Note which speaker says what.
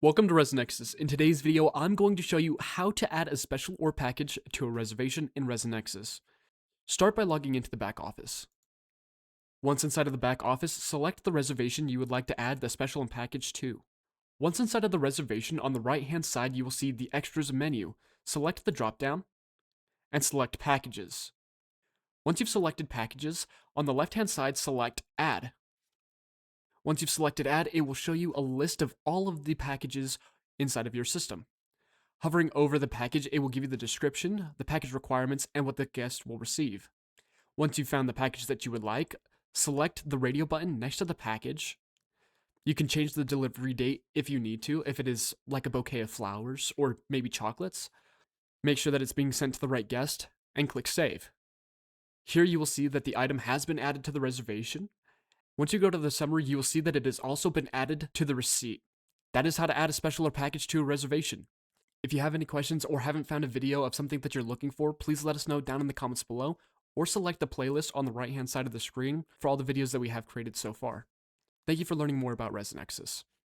Speaker 1: Welcome to ResNexus. In today's video, I'm going to show you how to add a special or package to a reservation in ResNexus. Start by logging into the back office. Once inside of the back office, select the reservation you would like to add the special and package to. Once inside of the reservation, on the right-hand side, you will see the Extras menu. Select the drop-down and select Packages. Once you've selected Packages, on the left-hand side, select Add. Once you've selected Add, it will show you a list of all of the packages inside of your system. Hovering over the package, it will give you the description, the package requirements, and what the guest will receive. Once you've found the package that you would like, select the radio button next to the package. You can change the delivery date if you need to, if it is like a bouquet of flowers or maybe chocolates. Make sure that it's being sent to the right guest, and click Save. Here you will see that the item has been added to the reservation. Once you go to the summary, you will see that it has also been added to the receipt. That is how to add a special or package to a reservation. If you have any questions or haven't found a video of something that you're looking for, please let us know down in the comments below, or select the playlist on the right hand side of the screen for all the videos that we have created so far. Thank you for learning more about ResNexus.